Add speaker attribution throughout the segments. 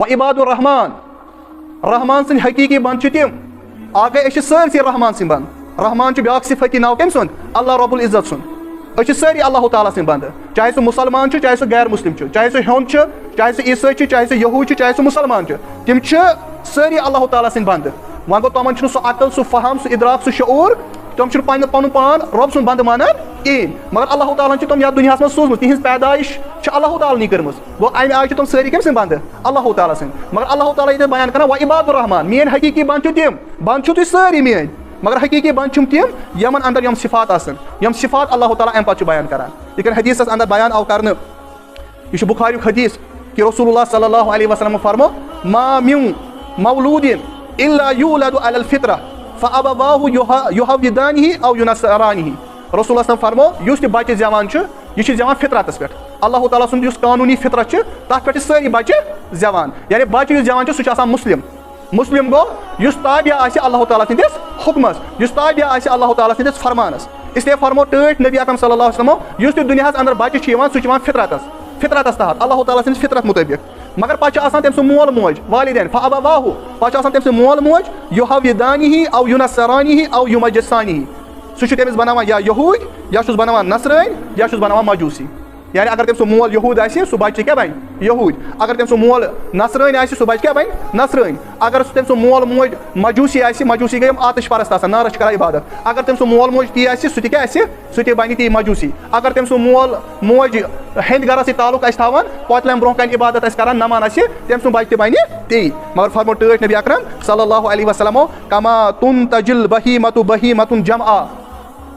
Speaker 1: وعباد الرحمان رحمان سن حقیقی بند تم آگے أسۍ چھِ سٲرسٕے رحمان سٕنٛدۍ بند رحمان چھُ بیٛاکھ صفتی ناو کٔمۍ سُنٛد اللہ رب العزت سُنٛد أسۍ چھِ سٲری اللہ تعالیٰ سٕنٛدۍ بند چاہے سُہ مُسلمان چھُ چاہے سُہ غیر مسلم چھُ چاہے سُہ ہیوٚنٛد چھُ چاہے سُہ عیٖسٲے چھُ چاہے سُہ یہوٗد چھُ چاہے سُہ مُسلمان چھُ تِم چھِ سٲری اللہ تعالیٰ سٕنٛدۍ بند وۄنۍ گوٚو تِمن چھُنہٕ سُہ عقل سُہ فہم سُہ اِدراک سُہ شعوٗر تِم چھِنہٕ پنُن پان رۄب سُنٛد بنٛدٕ مانان کِہیٖنۍ مگر اللہ تعالیٰ ہن چھِ تِم یتھ دُنیاہس منٛز سوٗزمٕژ تِہنٛز پیدٲیش چھِ اللہ تعالیٰ ہنٕے کٔرمٕژ گوٚو امہِ آیہِ چھِ تِم سٲری کٔمۍ سٕنٛدۍ بنٛدٕ اللہ تعالیٰ سٕنٛدۍ مگر اللہ تعالیٰ ییٚتٮ۪تھ بیان کران وعباد الرحمان میٲنۍ حقیقی بنٛد چھِ تِم بنٛد چھِو تُہۍ سٲری میٲنۍ مگر حقیقی بنٛد چھِم تِم یمن انٛدر یِم صفات آسن یِم صفات اللہ تعالیٰ امہِ پتہٕ چھُ بیان کران یِتھ کٔنۍ حدیٖثس انٛدر بیان آو کرنہٕ یہِ چھُ بُخاریُک حدیٖث کہ رسول اللہ صلی اللہ علیہ وسلم فرمو ما من مولود الا یولد علی الفطرہ فابواہ یہودانہ او ینصرانہ رسول اللہ صلی فرمو یُس تہِ بچہِ زٮ۪وان چھُ یہِ چھُ زٮ۪وان فطرتس پٮ۪ٹھ اللہ تعالیٰ سُنٛد یُس قانوٗنی فطرت چھُ تتھ پٮ۪ٹھ چھِ سٲری بچہِ زٮ۪وان یعنی بچہِ یُس زٮ۪وان چھُ سُہ چھُ آسان مسلم گوٚو یُس تابع آسہِ اللہ تعالیٰ سٕنٛدِس حُکمس یُس تابع آسہِ اللہ تعالیٰ سٕنٛدِس فرمانس اسلیے فرمو ٹٲٹھۍ نبی اکرم صلی اللہ علیہ وسلمو یُس تہِ دُنیاہس انٛدر بچہِ چھُ یِوان سُہ چھُ یِوان فطرتس تحت اللہ تعالیٰ سٕنٛدِس فطرت مُطٲبق مگر پتہٕ چھُ آسان تٔمۍ سُنٛد مول موج والدین فابواہ پتہٕ چھُ آسان تٔمۍ سُنٛد مول موج یہودانہ او ینصرانہ او یمجسانہ سُہ چھُ تٔمِس بناوان یا یہوٗدۍ یا چھُس بناوان نصرٲنۍ یا چھُس بناوان مجوٗسی یعنی اگر تٔمۍ سُنٛد مول یہوٗد آسہِ سُہ بچہِ کیٛاہ بنہِ یہوٗدۍ اگر تٔمۍ سُنٛد مول نصرٲنۍ آسہِ سُہ بچہِ کیٛاہ بنہِ نصرٲنۍ اگر تٔمۍ سُنٛد مول موج مجوٗسی آسہِ مجوٗسی گٔے یِم آتش پرست آسان نارس چھِ کران عبادت اگر تٔمۍ سُنٛد مول موج تی آسہِ سُہ تہِ کیٛاہ آسہِ سُہ تہِ بنہِ تی مجوٗسی اگر تٔمۍ سُنٛد مول موج ہیٚنٛدۍ گرس سۭتۍ تعلق آسہِ تھاوان پۄتلٮ۪ن برونٛہہ کَنہِ عبادت آسہِ کران نمان آسہِ تٔمۍ سُنٛد بچہِ تہِ بنہِ تی مگر فرمو ٹٲٹھۍ نبی اکرم صلی اللہ علیہ وسلمو کما تنتج البہیمۃ بہیمۃ جمعا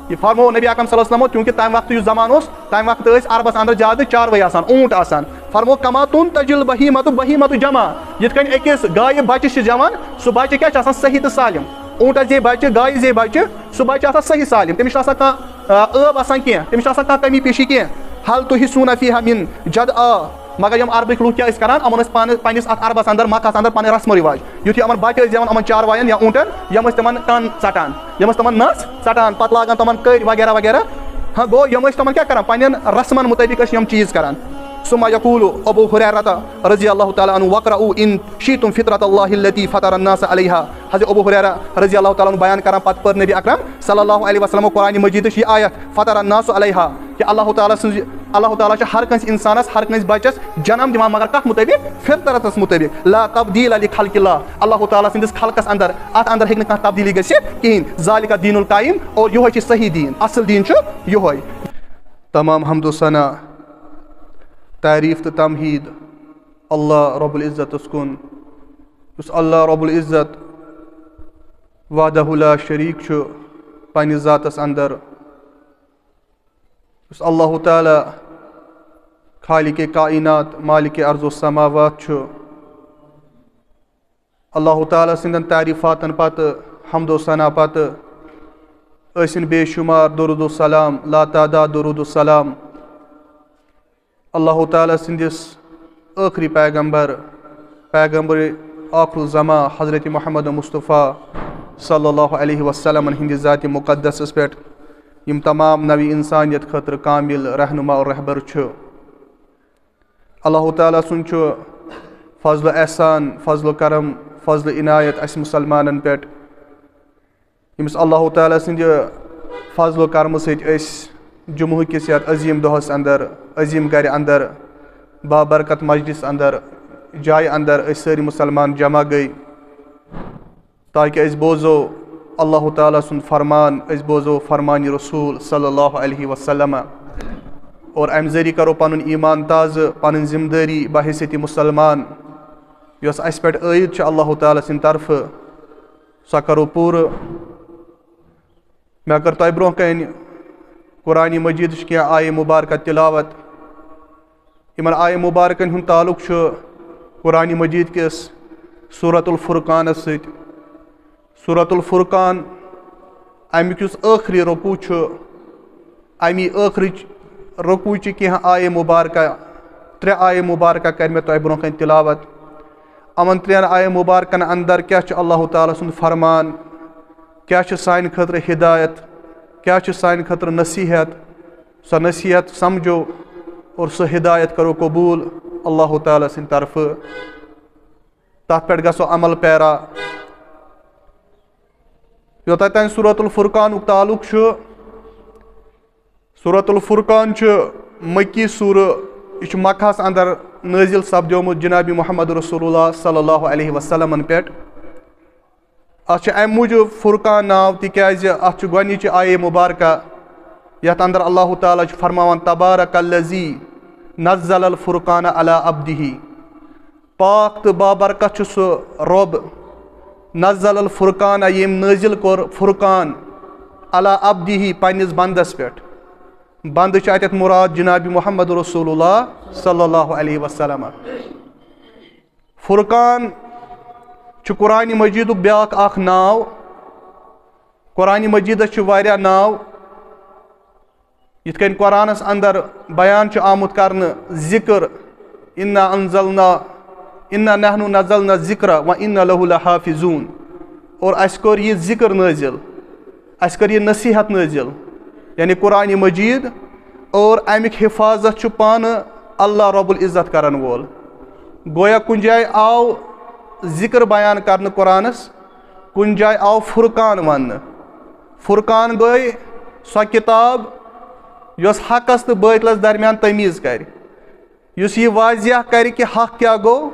Speaker 1: یہ فرمو نبی اکرم صلی اللہ علیہ وسلم چونکہ تمہِ وقتہٕ یُس زمانہٕ اوس تمہِ وقتہٕ ٲسۍ عربس انٛدر زیادٕ چاروٲے آسان اوٗنٹ آسان فرمو کما تنتج البہیمۃ بہیمۃ جمع یِتھ کٔنۍ أکِس گایہِ بچہِ چھِ زٮ۪وان سُہ بچہِ کیٛاہ چھُ آسان صحیح تہٕ سالم اوٗنٹس زے بچہِ گایہِ زے بچہِ سُہ بچہِ آسان صحیح سالم تٔمِس چھُنہٕ آسان کانٛہہ ٲب آسان کینٛہہ تٔمِس چھُنہٕ آسان کانٛہہ کمی پیشی کینٛہہ حل تُحسوٗنہ فیہا من جد آ مگر یِم عربٕکۍ لُکھ کیٛاہ ٲسۍ کران یِمن ٲسۍ پننِس اتھ عربس انٛدر مکہس انٛدر پنٕنۍ رسمو رِواج یُتھُے یِمن بچہِ ٲسۍ دِوان یِمن چاروایَن یا اوٗنٹن یِم ٲسۍ تِمن کن ژٹان یِم ٲسۍ تِمن نس ژٹان پتہٕ لاگان تِمن کٔرۍ وغیرہ وغیرہ ہاں گوٚو یِم ٲسۍ تِمن کیٛاہ کران پننٮ۪ن رسمن مُطٲبق ٲسۍ یِم چیٖز کران ثم یقول ابو ہریرہ رضی اللہ تعالیٰ عنہ وقرؤ ان شئتم فطرۃ اللہ التي فطر الناس علیہا حضرت ابو ہریرہ رضی اللہ تعالیٰ عنہ بیان کران پتہٕ پٔر نبی اکرم صلی اللہ علیہ وسلم قرآن مجیدٕچ یہِ آیت فطر الناس علیہا کہ اللہ تعالیٰ چھُ ہر کٲنٛسہِ انسانس ہر کٲنٛسہِ بچس جنم دِوان مگر کتھ مُطٲبق فطرتس مُطٲبق لا تبدیل لخلق اللہ اللہ تعالیٰ سٕنٛدِس خلقس انٛدر اتھ انٛدر ہیٚکہِ نہٕ کانٛہہ تبدیٖلی گٔژھِتھ کہیٖنۍ ذالِکَ دیٖن القایِم اور یِہوے چھُ صحیح دیٖن اصل دیٖن چھُ یِہوے تمام حمد و ثنا تعریٖف تہٕ تمہیٖد اللہ رب العزتس کُن یُس اللہ رب العزت وحدہ لا شریٖک چھُ پننِس ذاتس انٛدر یُس اللہ تعالیٰ خالق کائنات مالک ارض و سماوات چھُ اللہ تعالیٰ سٕنٛدٮ۪ن تعریٖفاتن پتہٕ حمد و ثنا پتہٕ ٲسِن بے شُمار درود و سلام لاتعداد درود و سلام اللہ تعالیٰ سٕنٛدِس ٲخری پیغمبر آخر الزمان حضرت محمد مصطفیٰ صلی اللہ علیہ وسلمن ہِنٛدِ ذاتِ مُقدسس پٮ۪ٹھ یِم تمام نوِ انسانیت خٲطرٕ کامل رہنما اور رہبر چھُ اللہ تعالیٰ سُنٛد چھُ فضل و احسان فضل و کرم فضل عنایت اَسہِ مُسلمانن پٮ۪ٹھ ییٚمِس اللہ تعالیٰ سٕنٛدِ فضل و کرمہٕ سۭتۍ أسۍ جمعہ کِس یتھ عظیٖم دۄہس انٛدر عظیٖم گرِ انٛدر بابرکت مجلس انٛدر جایہِ انٛدر أسۍ سٲری مُسلمان جمع گٔے تاکہِ أسۍ بوزو اللہ تعالیٰ سُنٛد فرمان أسۍ بوزو فرمانہِ رسوٗل صلی اللہ علیہ وسلم اور امہِ ذٔریعہٕ کرو پنُن ایٖمان تازٕ پنٕنۍ ذمہٕ دٲری بحیثیتِ مُسلمان یۄس اسہِ پٮ۪ٹھ عٲید چھِ اللہ تعالیٰ سٕنٛدِ طرفہٕ سۄ کرو پوٗرٕ مےٚ کٔر تۄہہِ برونٛہہ کنہِ قرآن مجیدٕچ کینٛہہ آیہِ مُبارکہ تِلاوت یِمن آیہِ مُبارکن ہُنٛد تعلق چھُ قرآن مجیٖد کِس سورۃ الفرقانس سۭتۍ سورۃ الفرقان امیُک یُس ٲخری رۄکوٗع چھُ امی ٲخرٕچ رۄکوٗچہِ کینٛہہ آیہِ مُبارکہ 3 آیہِ مُبارکہ کرِ مےٚ تۄہہِ برونٛہہ کنہِ تِلاوت یِمن 3 آیہِ مُبارکن انٛدر کیاہ چھُ اللہ تعالیٰ سُنٛد فرمان کیاہ چھُ سانہِ خٲطرٕ ہدایت کیاہ چھُ سانہِ خٲطرٕ نصیحت سۄ نصیحت سمجھو اور سۄ ہدایت کرو قبوٗل اللہ تعالیٰ سٕنٛدِ طرفہٕ تَتھ پٮ۪ٹھ گژھو عمل پیرا. یوٚتانۍ تانۍ سورۃ الفرقانُک تعلق چھُ، سورۃ الفرقان چھُ مکی سورہ، یہِ چھُ مکہس اندر نٲزِل سپدیومُت جنابِ محمد رسول اللہ صلی اللہ علیہ وسلمن پٮ۪ٹھ. اَتھ چھُ اَمہِ موٗجوٗب فرقان ناو تِکیازِ اَتھ چھُ گۄڈنِچہِ آیے مُبارکہ یَتھ اندر اللہ تعالیٰ چھُ فرماوان تبارک الذی نزل الفرقان علی عبدہ. پاک تہٕ بابرکت چھُ سُہ رۄب نزل الفرقان ییٚمۍ نٲزِل کوٚر فرقان علی عبدہ پننِس بندس پٮ۪ٹھ. بندٕ چھُ اتٮ۪تھ مُراد جنابِ محمد رسول اللہ صلی اللہ علیہ وسلم. فرقان چھُ قرآن مجیدُک بیٛاکھ اکھ ناو. قرآن مجیدس چھُ واریاہ ناو. یِتھ کٔنۍ قرآنس اندر بیان چھُ آمُت کرنہٕ ذکر اِنا نحنُ نزلنا الذکر وَإِنَّا لَهُ لَحافِظوٗن. اور اَسہِ کوٚر یہِ ذکر نٲزِل، اَسہِ کٔر یہِ نصیحت نٲزِل یعنی قرآن مجید، اور امیُک حفاظت چھُ پانہٕ اللہ رب العزت کرن وول. گویا کُنہِ جایہِ آو ذکر بیان کرنہٕ قرآنس، کُنہِ جایہِ آو فرقان وننہٕ. فرقان گٔے سۄ کِتاب یۄس حقس تہٕ بٲطلس درمیان تمیٖز کرِ، یُس یہِ واضح کرِ کہِ حق کیٛاہ گوٚو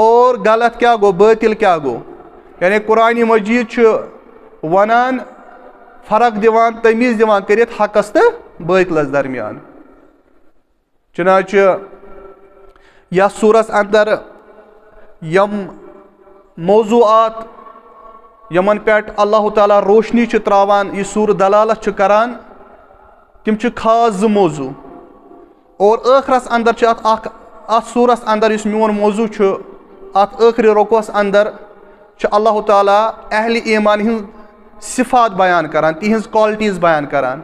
Speaker 1: اور غلط کیٛاہ گوٚو، بٲطل کیٛاہ گوٚو. یعنی قرآن مجید چھُ ونان، فرق دِوان، تمیٖز دِوان کٔرِتھ حقس تہٕ بٲطلس درمیان. چنانچہ یتھ سورس اندر یِم موضوعات یِمن پٮ۪ٹھ اللہ تعالیٰ روشنی چھُ تراوان، یہِ سورہ دلالت چھُ کران، تِم چھِ خاص 2 موضوع. اور ٲخرس اندر چھُ اتھ سورس اندر یُس میون موضوع چھُ، اتھ ٲخری رۄقوس اندر چھُ اللہ تعالیٰ اہلِ ایمان ہٕنٛز صفات بیان کران، تِہنٛز کالٹیٖز بیان کران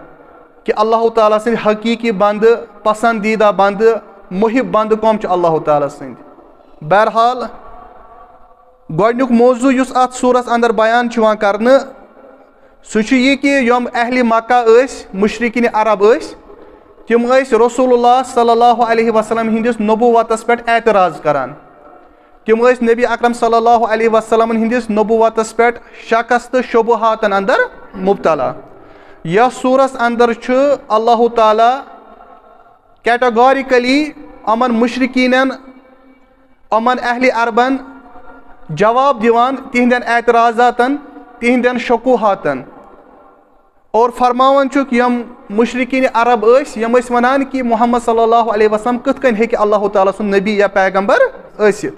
Speaker 1: کہِ اللہ تعالیٰ سٕنٛدۍ حقیٖقی بندٕ، پسندیدہ بندٕ، محب بندٕ کۄم چھِ اللہ تعالیٰ سٕنٛدۍ. بہرحال گۄڈنیُک موضوع یُس اتھ سورس اندر بیان چھُ یِوان کرنہٕ سُہ چھُ یہِ کہِ یِم اہلِ مکہ ٲسۍ، مُشرِکیٖنہِ عرب ٲسۍ، تِم ٲسۍ رسول اللہ صلی اللہ علیہ وسلم ہٕنٛدِس نبوتس پٮ۪ٹھ اعتراض کران. تِم ٲسۍ نبی اکرم صلی اللہ علیہ وسلم ہٕنٛدِس نبوتس پٮ۪ٹھ شکس تہٕ شبہاتن اندر مبتلا. یتھ سورس اندر چھُ اللہ تعالیٰ کیٹاگارِکلی یِمن مُشرِکیٖنن، یِمن اہلِ عربن جواب دِوان تِہنٛدٮ۪ن اعتراضاتن، تِہنٛدٮ۪ن شکوہاتن، اور فرماوان چھُکھ یِم مُشرِکیٖنہِ عرب ٲسۍ، یِم ٲسۍ ونان کہِ محمد صلی اللہ علیہ وسلم کِتھ کٔنۍ ہیٚکہِ اللہ تعالیٰ سُنٛد نبی یا پیغمبر ٲسِتھ.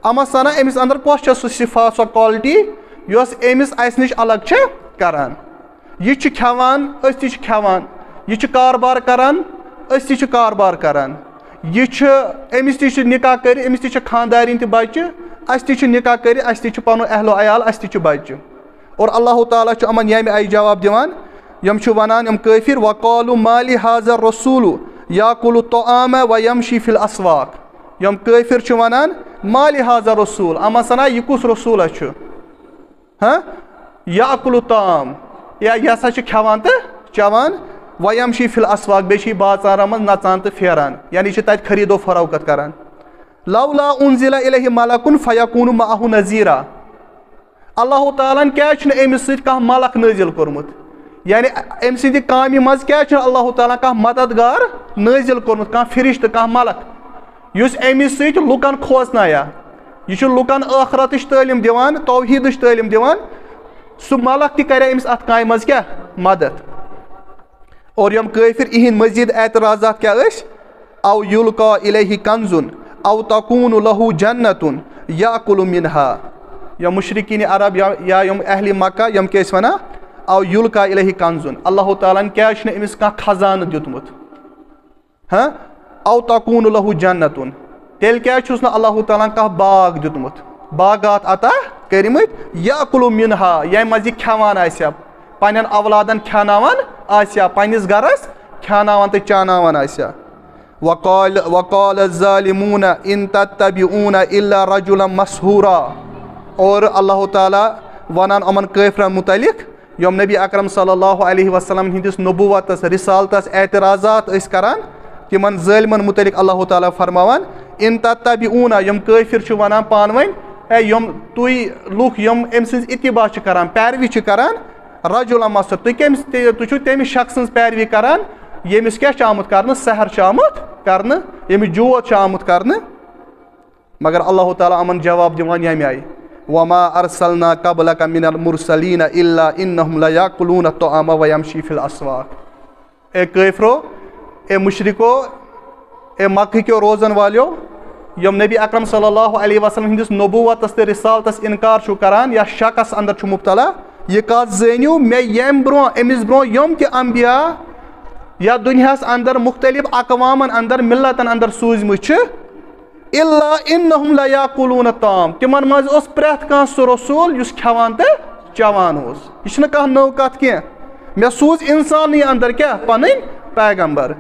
Speaker 1: یِم ٲسۍ ونان أمِس اندر کۄس چھےٚ سُہ صفات، سۄ کالٹی یۄس أمِس اسہِ نِش الگ چھِ کران. یہِ چھُ کھٮ۪وان، أسۍ تہِ چھِ کھٮ۪وان. یہِ چھُ کاربار کران، أسۍ تہِ چھِ کاربار کران. یہِ چھُ، أمِس تہِ چھُ نکاح کٔرِتھ، أمِس تہِ چھِ خاندارِنۍ تہِ بچہِ، اسہِ تہِ چھُ نکاح کٔرِتھ، اسہِ تہِ چھُ پنُن اہلو عیال، اسہِ تہِ چھِ بچہِ. اور اللہ تعالیٰ چھُ یِمن ییٚمہِ آیہِ جواب دِوان. یِم چھِ ونان، یِم کٲفِر، وقالوا ما لهذا الرسول یاکل الطعام ویمشی فی الاسواق. یِم کٲفِر چھِ ونان ما لهذا الرسول، یِم ٲسۍ ونان یہِ کُس رسوٗلہ چھُ یاکل الطعام، یہِ ہسا چھُ کھٮ۪وان تہٕ چٮ۪وان، ویمشی فی الاسواق، بیٚیہِ چھِ یہِ بازارن منٛز نژان تہٕ پھیران، یعنی یہِ چھِ تتہِ خریٖدو فروخت کران. لولا انزل الیہ ملک فیکون معہ نذیرا. اللہ تعالیٰ ہن کیٛازِ چھُنہٕ أمِس سۭتۍ کانٛہہ ملک نٲزِل کوٚرمُت، یعنی أمۍ سٕنٛدِ کامہِ منٛز کیٛازِ چھُنہٕ اللہ تعالیٰ کانٛہہ مددگار نٲزِل کوٚرمُت، کانٛہہ فرشتہٕ، کانٛہہ ملک یُس أمِس سۭتۍ لُکن کھوژنایا. یہِ چھُ لُکن ٲخرتٕچ تعلیٖم دِوان، توحیٖدٕچ تعلیٖم دِوان. سُہ ملک تہِ کرِ أمِس اتھ کامہِ منٛز کیٛاہ مدد. اور یِم کٲفِر یِہنٛدۍ مزیٖد اعتراضات کیٛاہ ٲسۍ؟ او یلقا الیہ کنزن او تکون لہو جنتن یاکل منہا. یِم مُشرِکیٖنہِ عرب یا یِم اہلِ مکہ، یِم کیٛاہ ٲسۍ ونان؟ او یلقا الیہ کنزن، اللہ تعالیٰ ہن کیٛازِ چھُنہٕ أمِس کانٛہہ خزانہٕ دیُتمُت، او تکون لہو جنتن، تیٚلہِ کیٛازِ چھُس نہٕ اللہ تعالیٰ ہن کانٛہہ باغ دیُتمُت، باغات عطا کٔرمٕتۍ، یاکل منہا، ییٚمہِ منٛز یہِ کھٮ۪وان آسہِ ہا، پننٮ۪ن اولادن کھٮ۪اناوان آسہِ ہا، پننِس گرس کھٮ۪اناوان تہٕ چاناوان آسہِ ہا. وقال الظالمون ان تتبعون الا رجلا مسحورا. اور اللہ تعالیٰ ونان یِمن کٲفرن متعلق یِم نبی اکرم صلی اللہ علیہ وسلم ہٕنٛدِس نبوتس، رسالتس اعتراضات ٲسۍ کران، تِمن ظٲلمن متعلق اللہ تعالیٰ فرماوان ان تتبعون، یِم کٲفر چھِ ونان پانہٕ ؤنۍ، اے یم تُہۍ لُکھ یم أمۍ سٕنٛز اتباع چھِ کران پیروی چھِ کران رجل مسر تُہۍ چھِو تٔمِس شخص سٕنٛز پیروی کران ییٚمِس کیٛاہ چھُ آمُت کرنہٕ سحر چھُ آمُت کرنہٕ ییٚمِس جوت چھُ آمُت کرنہٕ مگر اللہ تعالیٰ یِمن جواب دِوان ییٚمہِ آیہِ وما ارسلنا قبلک من المرسلین الا انہم لیاکلون الطعام ویمشی فی الاسواق اے کٲفرو اے مشرکو اے مکہ کیو روزن والیو یم نبی اکرم صلی اللہ علیہ وسلم ہندس نبوتس تہٕ رسالتس انکار چھُو کران یا شکس اندر چھُ مبتلا یہ کتھ زٲنِو مےٚ ییٚمہِ برونٛہہ أمِس برونٛہہ یِم تہِ انبیا یا دُنیاہس اندر مختلف اقوامن اندر ملتن اندر سوٗزمٕتۍ چھِ الا انہم لیاکلون الطعام تِمن منٛز اوس پرٛٮ۪تھ کانٛہہ سُہ رسوٗل یُس کھٮ۪وان تہٕ چٮ۪وان اوس یہِ چھُنہٕ کانٛہہ نٔو کتھ کینٛہہ مےٚ سوٗز انسانٕے اندر کیٛاہ پنٕنۍ پیغمبر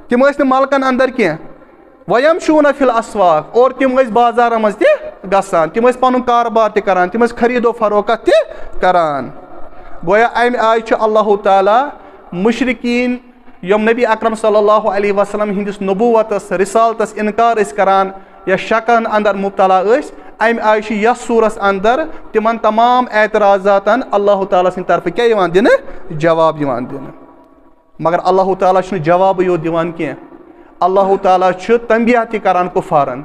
Speaker 1: تِم ٲسۍ نہٕ ملکن اندر کینٛہہ ویمشون فی الاسواق اور تِم ٲسۍ بازارن منٛز تہِ گژھان تِم ٲسۍ پنُن کاربار تہِ کران تِم ٲسۍ خریٖد و فروخت تہِ کران گویا امہِ آیہِ چھُ اللہ تعالیٰ مشرقیٖن یِم نبی اکرم صلی اللہ علیہ وسلم ہندس نبوتس رسالتس انکار ٲسۍ کران یا شکن اندر مبتلا ٲسۍ امہِ آیہِ چھُ یتھ سورس اندر تِمن تمام اعتراضاتن اللہ تعالیٰ سٕنٛدِ طرفہٕ کیٛاہ یِوان دِنہٕ جواب یِوان دِنہٕ مگر اللہ تعالیٰ چھُنہٕ جوابٕے یوت دِوان کینٛہہ اللہ تعالیٰ چھُ تنبیہ تہِ کران کُفارن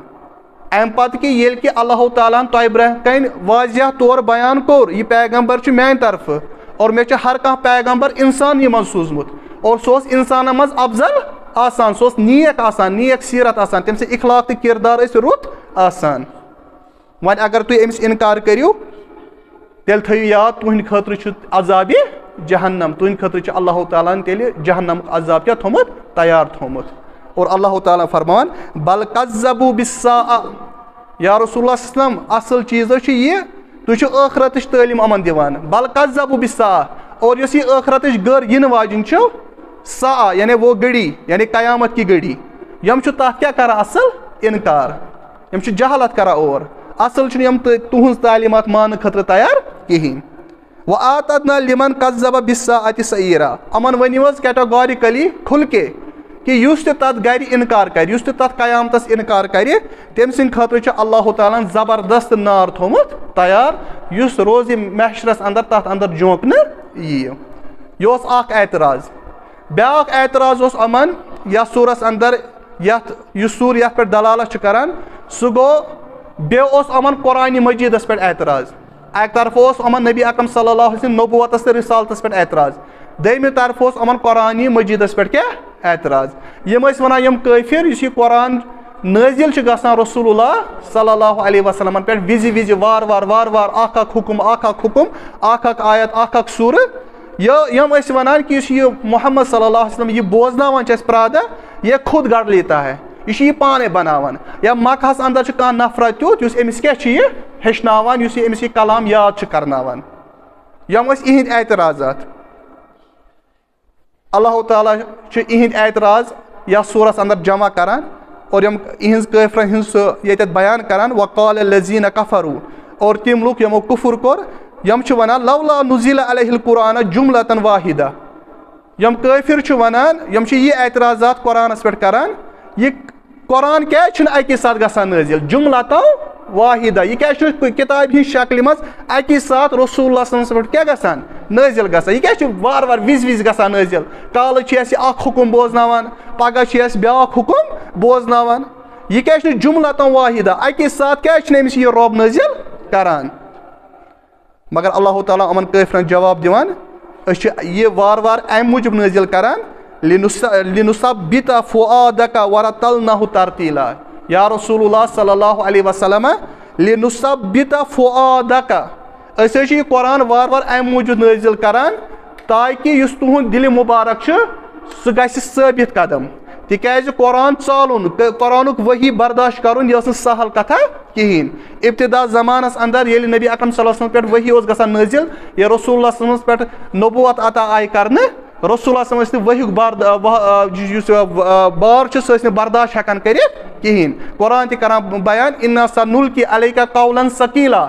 Speaker 1: امہِ پتہٕ کہِ ییٚلہِ کہِ اللہ تعالیٰ ہن تۄہہِ برونٛہہ کنہِ واضح طور بیان کوٚر یہِ پیغمبر چھُ میانہِ طرفہٕ اور مےٚ چھُ ہر کانٛہہ پیغمبر انسانٕے منٛز سوٗزمُت اور سُہ اوس انسانن منٛز افضل آسان سُہ اوس نیک آسان نیک سیرت آسان تٔمۍ سٕنٛدۍ اخلاق تہٕ کردار ٲسۍ رُت آسان وۄنۍ اگر تُہۍ أمِس انکار کٔرِو تیٚلہِ تھٲیِو یاد تُہنٛدِ خٲطرٕ چھُ عذابِ جہنم تُہنٛدِ خٲطرٕ چھُ اللہ تعالیٰ ہن تیٚلہِ جہنمُک عذاب کیٛاہ تھوٚمُت تیار تھوٚمُت اور اللہ تعالیٰ فرمان بل کذبوا بالساعہ یا رسول اللہ صلی اللہ علیہ وسلم اصل چیٖز چھُ یہِ تُہۍ چھِو ٲخرتٕچ تعلیٖم یِمن دِوان بل کذبوا بالساعہ اور یۄس یہِ ٲخرتٕچ گر یِنہٕ واجیٚنۍ چھِ ساعہ یعنی وہ گٔڑی یعنی قیامت کی گٔڑی یِم چھِ تتھ کیٛاہ کران اصل انکار یِم چھِ جہالت کران اور اصل چھِنہٕ یِم تُہنٛز تعلیٖمات ماننہٕ خٲطرٕ تیار کہیٖنۍ وآتدنا لمن کذب بالساعة سعیرا یِمن ؤنِو حظ کیٹاگورِکلی کھُل کے کہ یُس تہِ تتھ گرِ انکار کرِ یُس تہِ تتھ قیامتس انکار کرِ تٔمۍ سٕنٛدِ خٲطرٕ چھُ اللہ تعالیٰ ہن زبردست نار تھوٚمُت تیار یُس روزِ محشرس اندر تتھ اندر جھونکنہٕ یِیہِ یہِ اوس اکھ اعتراض بیاکھ اعتراض اوس یِمن یتھ سورس اندر یتھ یُس سوٗر یتھ پٮ۪ٹھ دلالت چھُ کران سُہ گوٚو بیٚیہِ اوس یِمن قرآنِ مجیٖدس پٮ۪ٹھ اعتراض اکہِ طرفہٕ اوس یِمن نبی اکرم صلی اللہ علیہ وسلم نبوتس تہٕ رسالتس پٮ۪ٹھ اعتراض دوٚیمہِ طرفہٕ اوس یِمن قرآنِ مجیٖدس پٮ۪ٹھ کیٛاہ اعتراض یِم ٲسۍ ونان یِم کٲفر یُس یہِ قرآن نٲزِل چھُ گژھان رسول اللہ صلی اللہ علیہ وسلمن پٮ۪ٹھ وِزِ وِزِ وارٕ وارٕ اکھ اکھ حُکُم اکھ اکھ آیت اکھ اکھ سوٗرٕ یِم ٲسۍ ونان کہِ یُس یہِ محمد صلی اللہ علیہ وسلم یہِ بوزناوان چھِ اَسہِ پرٛادہ یہِ خود گڑ لیتا ہے یہِ چھُ یہِ پانے بناوان یا مکہس اندر چھُ کانٛہہ نفرت تیُتھ یُس أمِس کیٛاہ چھُ یہِ ہیٚچھناوان یُس یہِ أمِس یہِ کلام یاد چھُ کرناوان یِم ٲسۍ یِہنٛدۍ اعتراضات اللہ تعالیٰ چھُ یِہنٛدۍ اعتراض یتھ سورس اندر جمع کران اور یِم یِہنٛز کٲفرن ہٕنٛز سُہ ییٚتٮ۪تھ بیان کران وقال الذین کفروا اور تِم لُکھ یِمو کُفُر کوٚر یِم چھِ ونان لولا نزل علیہ القرآن جملة واحدہ یِم کٲفر چھِ ونان یِم چھِ یہِ اعتراضات قرآنس پٮ۪ٹھ کران یہِ قرآن کیٛازِ چھُنہٕ اکی ساتہٕ گژھان نٲزِل جملة واحدہ یہِ کیٛازِ چھُنہٕ کِتابہِ ہِنٛز شکلہِ منٛز اکی ساتہٕ رسول اللہ صلی اللہ علیہ وسلم پٮ۪ٹھ کیٛاہ گژھان نٲزِل گژھان یہِ کیٛازِ چھُ وارٕ وِزِ گژھان نٲزِل کالہٕ چھِ اَسہِ اکھ حُکُم بوزناوان پگہہ چھِ اَسہِ بیاکھ حُکُم بوزناوان یہِ کیٛازِ چھُنہٕ جملة واحدہ اکی ساتہٕ کیٛازِ چھُنہٕ أمِس یہِ رۄب نٲزِل کران مگر اللہ تعالیٰ یِمن کٲفرن جواب دِوان أسۍ چھِ یہِ وارٕ امہِ موٗجوٗب نٲزِل کران لِنُثبِّتَ فُؤادَکَ وَرَتَّلْنَہُ تَرتیٖلا یا رسول اللہ صلی اللہ علیہ وسلم لِنُثبِّتَ فُؤادَکَ أسۍ حظ چھِ یہِ قرآن وارٕ امہِ موٗجوٗب نٲزِل کران تاکہِ یُس تُہُنٛد دِلہِ مُبارک چھُ سُہ گژھِ ثٲبِت قدم تِکیٛازِ قرآن ژالُن قرآنُک ؤحی برداشت کرُن یہِ ٲس نہٕ سہل کتھا کہیٖنۍ ابتدا زمانس اندر ییٚلہِ نبی اکرم صلی اللہ علیہ وسلم پٮ۪ٹھ ؤحی اوس گژھان نٲزِل یا رسول اللہ صلی اللہ علیہ وسلمس پٮ۪ٹھ نبوت عطا آیہِ کرنہٕ رسول اللہ صلی اللہ علیہ وسلم ؤحیُک یُس بار چھُ سُہ ٲسۍ نہٕ برداشت ہٮ۪کان کٔرِتھ کہیٖنۍ قرآن تہِ کران بیان اِنَّا سَنُلْقِی عَلَیْکَ قَوْلًا ثَقِیٖلًا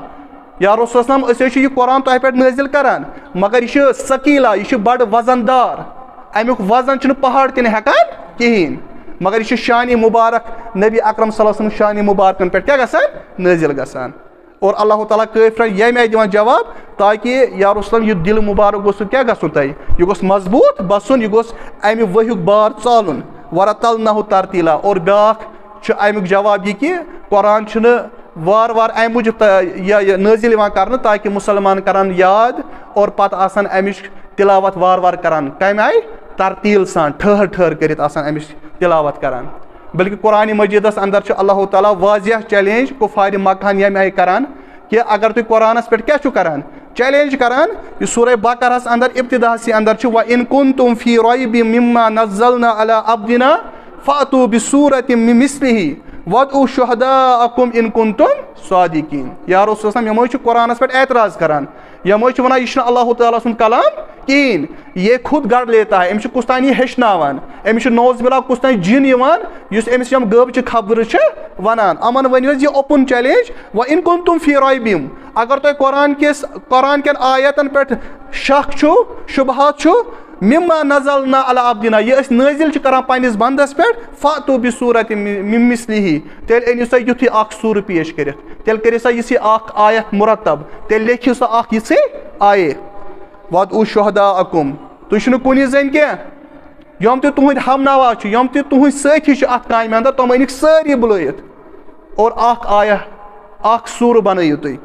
Speaker 1: یا رسول اللہ صلی اللہ علیہ وسلم أسۍ حظ چھِ یہِ قرآن تۄہہِ پٮ۪ٹھ نٲزِل کران مگر یہِ چھُ ثقیٖلا یہِ چھُ بڑٕ وزن دار امیُک وزن چھُنہٕ پہاڑ تہِ نہٕ ہٮ۪کان کہیٖنۍ مگر یہِ چھُ شانہِ مُبارک نبی اکرم صلی اللہ علیہ وسلم شانہِ مُبارکن پٮ۪ٹھ کیٛاہ گژھان نٲزِل گژھان اور اللہ تعالیٰ کٲفرن ییٚمہِ آیہِ دِوان جواب تاکہِ یا رسول یہِ دِل مُبارک گوٚژھ کیٛاہ گژھُن تۄہہِ یہِ گوٚژھ مضبوٗط باسُن یہِ گوٚژھ اَمہِ ؤہیُک بار ژالُن وَرَتَلنَہُ تَرتیٖلا اور بیٛاکھ چھُ اَمیُک جواب یہِ کہِ قرآن چھُنہٕ وارٕ وارٕ اَمہِ موٗجوٗب یہِ نٲزِل یِوان کرنہٕ تاکہِ مُسلمان کرن یاد اور پتہٕ آسن اَمِچ تِلاوت وارٕ وارٕ کران کمہِ آیہِ ترتیٖل سان ٹھہر ٹھہر کٔرِتھ آسان اَمِچ تِلاوت کران بلکہِ قرآنِ مجیٖدس انٛدر چھُ اللہ تعالیٰ واضح چیلینج کُفارِ مکہن ییٚمہِ آیہِ کران کہِ اگر تُہۍ قرآنس پٮ۪ٹھ کیٛاہ چھُو کران چیلینج کران یہِ سورہ بقرہس انٛدر ابتداہسٕے انٛدر چھُ وَإِن كُنتُم فی رَیْبٍ مِمَّا نَزَّلْنَا عَلَىٰ عَبْدِنَا فَأْتُوا بِسُورَةٍ مِن مِثْلِهِ وَادْعُوا شُهَدَاءَكُمْ إِن كُنتُم صَادِقِينَ یا رسول صلی یِم حظ چھِ قرآنس پٮ۪ٹھ اعتراض کران یِم حظ چھِ وَنان یہِ چھُنہٕ اللہ تعالیٰ سُنٛد کلام کِہیٖنۍ یہ خود گڑ لیتا ہے أمِس چھُ کُس تانۍ یہِ ہیٚچھناوان أمِس چھُ نوز بِلا کُس تانۍ جِن یِوان یُس أمِس یِم غٲبچہِ خبرٕ چھِ وَنان یِمن ؤنِو حظ یہِ اوپُن چیلینج وَإِن كُنتُم فی رَیْبٍ اگر تۄہہِ قرآن کٮ۪ن آیاتن پٮ۪ٹھ شک چھُ شُبہات چھُ مِمَّا نَزَلْنَا عَلَىٰ عَبْدِنَا یہِ أسۍ نٲزِل چھِ کران پننِس بنٛدس پٮ۪ٹھ فَأْتُوا بِسُورَةٍ مِن مِثْلِهِ تیٚلہِ أنِو سا یُتھُے اکھ سوٗرٕ پیش کٔرِتھ تیٚلہِ کٔرِو سا یِژھٕے اکھ آیت مُرتب تیٚلہِ لیکھِو سا اکھ یِژھٕے آیے وَادْعُوا شُهَدَاءَكُمْ تُہۍ چھِنہٕ کُنہِ زٔنۍ کینٛہہ یِم تہِ تُہنٛدۍ ہمنوا چھِ یِم تہِ تُہنٛدۍ سٲتھی چھِ اتھ کامہِ انٛدر تِم أنِکھ سٲری بُلٲیِتھ اور اکھ آیا اکھ سوٗرٕ بنٲیِو تُہۍ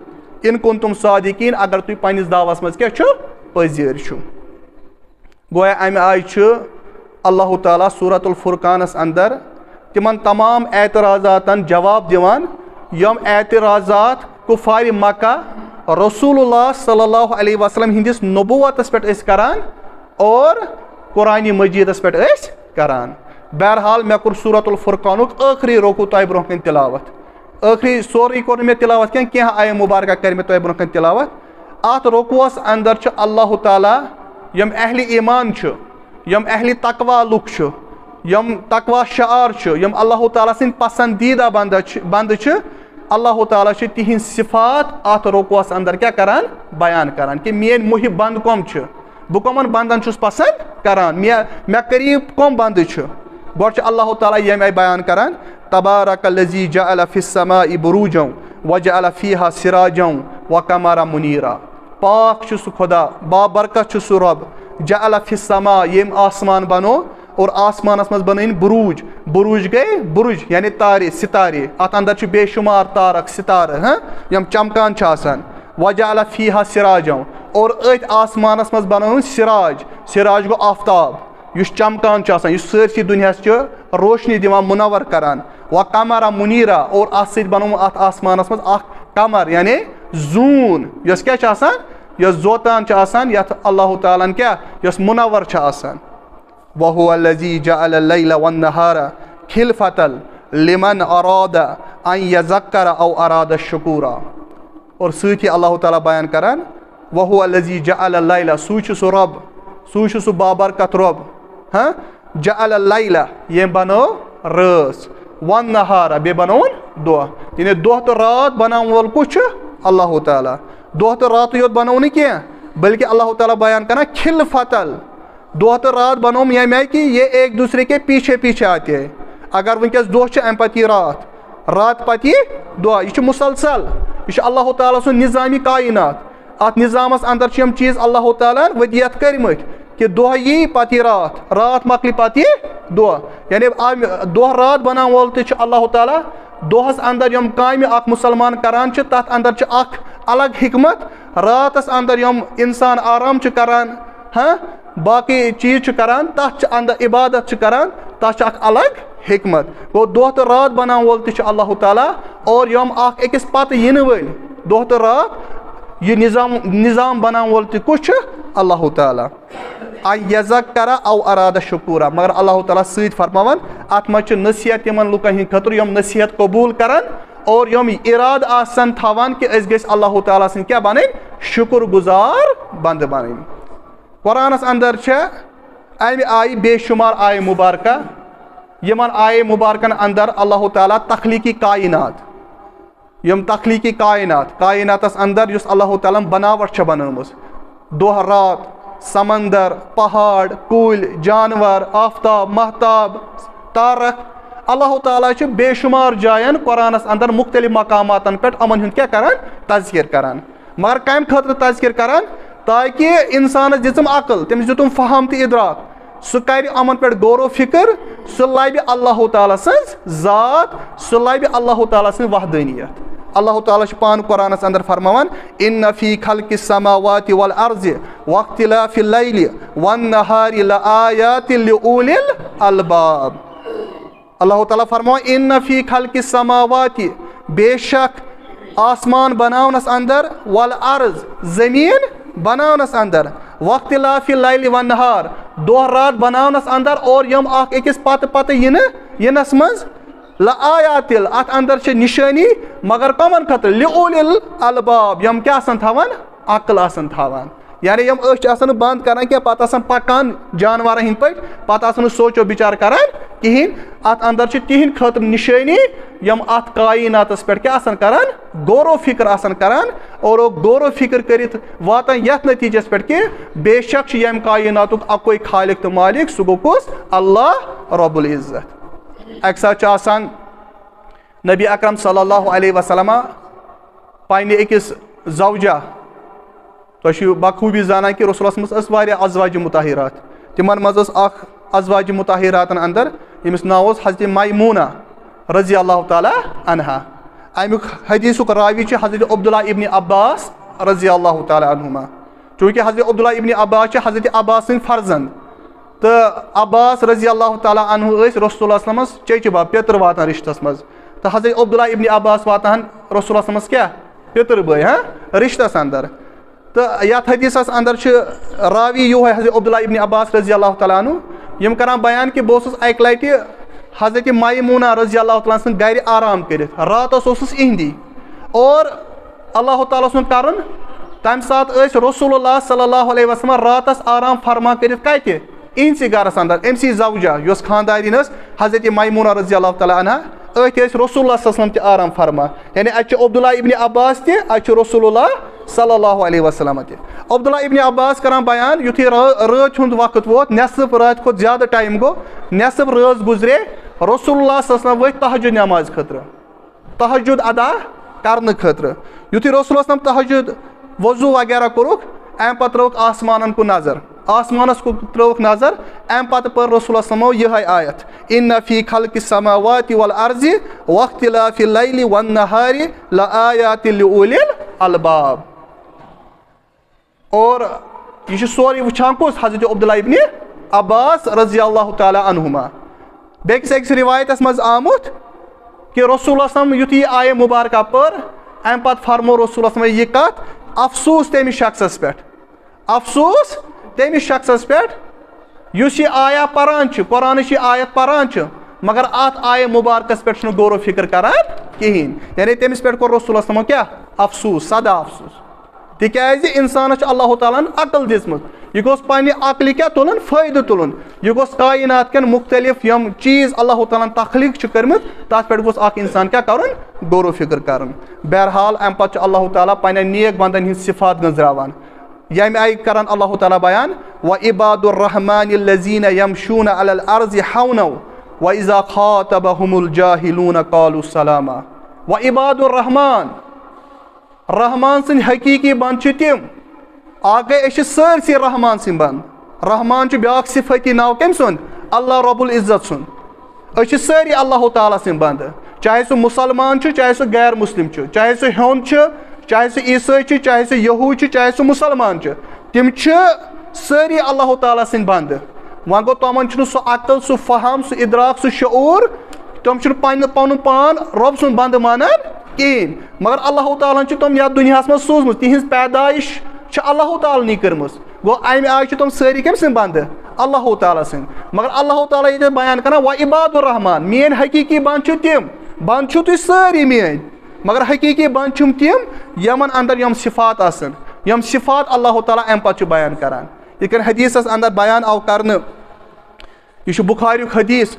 Speaker 1: اِن كُنتُم صادِقیٖن اگر تُہۍ پننِس دعوس منٛز کیٛاہ چھُ پٔزیٖر چھُ گویا امہِ آیہِ چھُ اللہ تعالیٰ سورۃ الفرقانس انٛدر تِمن تمام اعتراضاتن جواب دِوان یِم اعتراضات کُفارِ مکہ رسول اللہ صلی اللہ علیہ وسلم ہِنٛدِس نبوتس پٮ۪ٹھ ٲسۍ کران اور قرآنِ مجیٖدس پٮ۪ٹھ ٲسۍ کران بہرحال مےٚ کوٚر سورۃ الفرقانُک ٲخری روکوٗ تۄہہِ برونٛہہ کَنہِ تِلاوت ٲخری سورُے کوٚر نہٕ مےٚ تِلاوت کینٛہہ آیہِ مُبارکہ کرِ مےٚ تۄہہِ برونٛہہ کَنہِ تِلاوت اتھ روکوٗہس انٛدر چھُ اللہ تعالیٰ یِم اہلِ ایٖمان چھُ یِم اہلِ تقوا لُکھ چھُ یِم تقوا شعار چھُ یِم اللہ تعالیٰ سٕنٛدۍ پسنٛدیٖدہ بنٛدٕ چھِ اللہ تعالیٰ چھِ تِہنٛدۍ صفات اتھ روکوٗہس انٛدر کیٛاہ کران بیان کران کہِ میٲنۍ محب بنٛد کۄم چھِ بہٕ کۄمن بنٛدن چھُس پسنٛد کران مےٚ قریٖب کۄم بنٛدٕ چھُ گۄڈٕ چھُ اللہ تعالیٰ ییٚمہِ آیہِ بیان کران تبارک الذی جعل فی السماء بروجا وجعل فیہا سراجا وقمرا منیرا پاک چھُ سُہ خۄدا بابرکت چھُ سُہ رۄب جعل فی السماء ییٚمۍ آسمان بنوو اور آسمانس منٛز بنٲیِن بروج گٔے برُج یعنی تارِ سِتارے اتھ انٛدر چھُ بے شُمار تارک سِتارٕ یِم چمکان چھِ آسان وجعل فیہا سراجا اور أتھۍ آسمانس منٛز بنٲوٕن سراج گوٚو آفتاب یُس چمکان چھُ آسان یُس سٲرسٕے دُنیاہس چھُ روشنی دِوان مُنور کران وقمرا منیرا اور اتھ سۭتۍ بنووُن اتھ آسمانس منٛز اکھ قمر یعنی زوٗن یۄس کیٛاہ چھِ آسان یۄس زوتان چھِ آسان یتھ اللہ تعالیٰ ہن کیٛاہ یۄس مُنور چھِ آسان وَهُوَ الَّذِی جَعَلَ اللَّیْلَ وَالنَّهَارَ خِلْفَةً لِمَنْ أَرَادَ أَن يَذَّکَّرَ أَوْ أَرَادَ شُکُورًا اور سۭتی اللہ تعالیٰ بیان کران وَهُوَ الَّذِی جَعَلَ اللَّیْلَ سُے چھُ سُہ رۄب سُے چھُ سُہ بابرکت رۄب جَعَلَ اللَّیْلَ ییٚمۍ بنٲو رٲژ وَالنَّہارَ بیٚیہِ بنووُن دۄہ یعنی دۄہ تہٕ رات بناوَن وول کُس چھُ اللہ تعالیٰ دۄہ تہٕ راتٕے یوت بنوو نہٕ کینٛہہ بلکہِ اللہ تعالیٰ بیان کران خِلفتل دۄہ تہٕ رات بنووُم ییٚمہِ آیہِ کہِ یہ ایک دوٗسرے کے پیچھے پیچھے آتے ہے اگر وٕنکیٚس دۄہ چھُ امہِ پتہٕ یی رات پتہٕ یی دۄہ یہِ چھُ مُسلسل یہِ چھُ اللہ تعالیٰ سُنٛد نِظامِ کاینات اتھ نِظامس انٛدر چھِ یِم چیٖز اللہ تعالیٰ ہن ؤدیت کٔرمٕتۍ کہِ دۄہ یی پتہٕ یی رات مۄکلہِ پتہٕ یی دۄہ یعنی دۄہ رات بناوَن وول تہِ چھُ اللہ تعالیٰ دۄہس انٛدر یِم کامہِ اکھ مُسلمان کران چھِ تتھ انٛدر چھِ اکھ الگ حکمت راتس انٛدر یِم انسان آرام چھِ کران باقٕے چیٖز چھِ کران تتھ چھِ انٛدر عبادت چھِ کران تتھ چھِ اکھ الگ حکمت گوٚو دۄہ تہٕ رات بناوَن وول تہِ چھُ اللہ تعالیٰ اور یِم اکھ أکِس پتہٕ یِنہٕ وٲلۍ دۄہ تہٕ رات یہِ نظام بناوَن وول تہِ کُس چھُ اللہ تعالیٰ أن یَذَکَّرَ أَوْ أَرَادَ شُکُورًا مگر اللہ تعالیٰ سۭتۍ فرماوان اتھ منٛز چھِ نصیحت تِمن لُکن ہٕنٛدِ خٲطرٕ یِم نصیحت قبوٗل کران اور یِم اِرادٕ آسن تھاوان کہِ أسۍ گٔژھۍ اللہ تعالیٰ سٕنٛدۍ کیٛاہ بنٕنۍ شُکُر گُزار بنٛدٕ بنٕنۍ قرآنس انٛدر چھےٚ امہِ آیہِ بے شُمار آیہِ مُبارکہ یِمن آیہِ مُبارکن انٛدر اللہ تعالیٰ تخلیٖقی کاینات یِم تخلیٖقی کایناتس انٛدر یُس اللہ تعالیٰ ہن بناوٹ چھےٚ بنٲومٕژ دۄہ رات سمندر پہاڑ کُلۍ جانور آفتاب محتاب تارک اللہ تعالیٰ چھُ بے شُمار جایَن قرآنَس اندر مختلف مقاماتن پٮ۪ٹھ یِمن ہُنٛد کیٛاہ کران تذکر کران مگر کمہِ خٲطرٕ تذکر کران تاکہِ اِنسانس دِژٕم عقل تٔمِس دیُتُم فہم تہٕ اِدراک سُہ کرِ یِمن پٮ۪ٹھ غور و فِکر سُہ لبہِ اللہ تعالیٰ سٕنٛز ذات سُہ لبہِ اللہ تعالیٰ سٕنٛز وحدٲنیت اللہ تعالیٰ چھُ پانہٕ قرآنس اندر فرماوان اِنَّ فی خلقِ السماواتِ والارضِ واختلافِ اللیلِ والنہارِ لآیاتٍ لأولی الالباب اللہ تعالیٰ فرماوان اِنَّ فی خلقِ السماواتِ بے شک آسمان بناونس اندر والارض زمین بناونس اندر واختلاف اللیل والنہار دۄہ رات بناونس اندر اور یِم اکھ أکِس پتہٕ پتہٕ یِنس منٛز لآیاتِل اتھ اندر چھِ نِشٲنی مگر کمن خٲطرٕ لأولی الالباب یِم کیٛاہ آسن تھاوان عقل آسن تھاوان یعنی یِم أچھ آسن نہٕ بنٛد کران کینٛہہ پتہٕ آسان پکان جانورن ہٕنٛدۍ پٲٹھۍ پتہٕ آسن نہٕ سونٛچو بِچار کران کہیٖنۍ اتھ اندر چھِ تِہنٛدِ خٲطرٕ نِشٲنی یِم اتھ کایناتس پٮ۪ٹھ کیٛاہ آسن کران غور و فِکر آسن کران اور غور و فِکر کٔرِتھ واتان یتھ نتیٖجس پٮ۪ٹھ کہِ بے شک چھُ ییٚمہِ کایناتُک اکوے خالق تہٕ مالک سُہ گوٚو کُس اللہ رب العزت اکہِ ساتہٕ چھُ آسان نبی اکرم صلی اللہ علیہ وسلمہ پننہِ أکِس زوجہ تۄہہِ چھُو بخوٗبی زانان کہِ رسولس منٛز ٲس واریاہ ازواجہِ مُطہرات تِمن منٛز ٲس اکھ ازواجہِ مُطہراتن اندر ییٚمِس ناو اوس حضرت میمونہ رضی اللہ تعالیٰ عنہا امیُک حدیثُک راوی چھُ حضرت عبداللہ ابن عباس رضی اللہ تعالیٰ عنہما چوٗنٛکہِ حضرت عبداللہ ابن عباس چھِ حضرت عباس سٕنٛدۍ فرزند تہٕ عباس رضی اللہ تعالیٰ عنہ ٲسۍ رسول اللہ منٛز چیچہِ بب پیتٕر واتان رشتس منٛز تہٕ حضرت عبداللہ ابن عباس واتان رسول اللہ منٛز کیٛاہ پیتٕر بٲے رشتس اندر تہٕ یتھ حدیثس اندر چھُ راوی یِہوے حضرت عبداللہ ابن عباس رضی اللہ تعالیٰ عنہ یِم کران بیان کہِ بہٕ اوسُس اکہِ لٹہِ حضرت میمونہ رضی اللہ تعالیٰ سٕنٛدِ گرِ آرام کٔرِتھ راتس اوسُس اِہنٛدی اور اللہ تعالیٰ سُنٛد کرُن تمہِ ساتہٕ ٲسۍ رسول اللہ صلی اللہ علیہ وسلم راتس آرام فرما کٔرِتھ کتہِ اِہنٛدسٕے گرس اندر أمسٕے زوجہ یۄس خاندارین ٲس حضرت میمونہ رضی اللہ تعالیٰ عنہا أتھۍ ٲسۍ رسول اللہ صلی اللہ علیہ وسلم تہِ آرام فرما یعنی اتہِ چھُ عبداللہ ابن عباس تہِ اتہِ چھُ رسول اللہ صلی اللہ علیہ وسلم تہِ عبداللہ ابن عباس کران بیان یُتھُے رٲژ ہُنٛد وقت ووت نٮ۪صف راتہِ کھۄتہٕ زیادٕ ٹایم گوٚو نٮ۪صف رٲژ گُزرے رسول اللہ صلی اللہ علیہ وسلم ؤتھۍ تہجُد نٮ۪مازِ خٲطرٕ تہجُد ادا کرنہٕ خٲطرٕ یُتھُے رسول اللہ صلی اللہ علیہ وسلم تہجُد وضوٗ وغیرہ کوٚرُکھ امہِ پتہٕ ترٲوٕکھ آسمانن کُن نظر آسمانس کُن ترٲوٕکھ نظر امہِ پتہٕ پٔر رسول اللہ صلی اللہ علیہ وسلم یِہے آیت اِنَّ فی خلقِ السماواتِ والارضِ واختلافِ اللیلِ والنہارِ لآیاتٍ لأولی الالباب اور یہِ چھُ سورُے وٕچھان کُس حضرت عبداللہ ابن عباس رضی اللہ تعالیٰ عنہما بیٚکِس أکِس رِوایتس منٛز آمُت کہِ رسول اللہ صلی اللہ علیہ وسلم یُتھُے یہِ آیے مُبارکہ پٔر امہِ پتہٕ فرمو رسول اللہ صلی اللہ علیہ وسلم یہِ کتھ افسوٗس تٔمِس شخصس پٮ۪ٹھ افسوٗس تٔمِس شخصس پٮ۪ٹھ یُس یہِ آیا پران چھُ قرآنٕچ یہِ آیت پران چھُ مگر اتھ آیے مُبارکس پٮ۪ٹھ چھُنہٕ غور و فِکر کران کہیٖنۍ یعنی تٔمِس پٮ۪ٹھ کوٚر رسول اللہ صلی اللہ علیہ وسلم کیٛاہ افسوٗس سدا افسوٗس تِکیٛازِ انسانس چھُ اللہ تعالیٰ ہن عقل دِژمٕژ یہِ گوٚژھ پننہِ عقلہِ کیٛاہ تُلُن فٲیدٕ تُلُن یہِ گوٚژھ کاینات کٮ۪ن مختلف یِم چیٖز اللہ تعالیٰ ہن تخلیٖق چھُ کٔرمٕتۍ تتھ پٮ۪ٹھ گوٚژھ اکھ انسان کیٛاہ کرُن غور و فِکر کرُن بہرحال امہِ پتہٕ چھُ اللہ تعالیٰ پننٮ۪ن نیک بنٛدن ہِنٛز صفات گٔنٛزراوان ییٚمہِ آیہِ کران اللہ تعالیٰ بیان وعباد الرحمن الذین یمشون علی الارض ہونا واذا خاطبهم الجاہلون قالوا سلاما وعباد الرحمان رحمان سٕنٛدۍ حقیٖقی بنٛد چھِ تِم اکھ گٔے أسۍ چھِ سٲرسٕے رحمان سٕنٛدۍ بنٛد رحمان چھُ بیاکھ صفٲتی ناو کٔمۍ سُنٛد اللہ رب العزت سُنٛد أسۍ چھِ سٲری اللہ تعالیٰ سٕنٛدۍ بنٛدٕ چاہے سُہ مُسلمان چھُ چاہے سُہ غیر مسلم چھُ چاہے سُہ ہیوٚنٛد چھُ چاہے سُہ عیٖسٲے چھُ چاہے سُہ یہوٗد چھُ چاہے سُہ مُسلمان چھُ تِم چھِ سٲری اللہ تعالیٰ سٕنٛدۍ بنٛدٕ وۄنۍ گوٚو تِمن چھُنہٕ سُہ عقل سُہ فہم سُہ اِدراک سُہ شعوٗر تِم چھِنہٕ پنُن پان رۄب سُنٛد بنٛدٕ مانان کِہیٖنۍ مگر اللہ تعالیٰ ہن چھِ تِم یتھ دُنیاہس منٛز سوٗزمٕژ تِہنٛز پیدٲیش چھِ اللہ تعالیٰ ہنٕے کٔرمٕژ گوٚو امہِ آیہِ چھِ تِم سٲری کٔمۍ سٕنٛدۍ بنٛدٕ اللہ تعالیٰ سٕنٛدۍ مگر اللہ تعالیٰ ییٚتٮ۪تھ بیان کران وعباد الرحمان میٲنۍ حقیٖقی بنٛد چھِ تِم بنٛد چھِو تُہۍ سٲری میٲنۍ مگر حقیٖقی بنٛد چھِم تِم یِمن اندر یِم صفات آسن یِم صفات اللہ تعالیٰ امہِ پتہٕ چھُ بیان کران یِتھ کٔنۍ حدیثس اندر بیان آو کرنہٕ یہِ چھُ بُخاریُک حدیث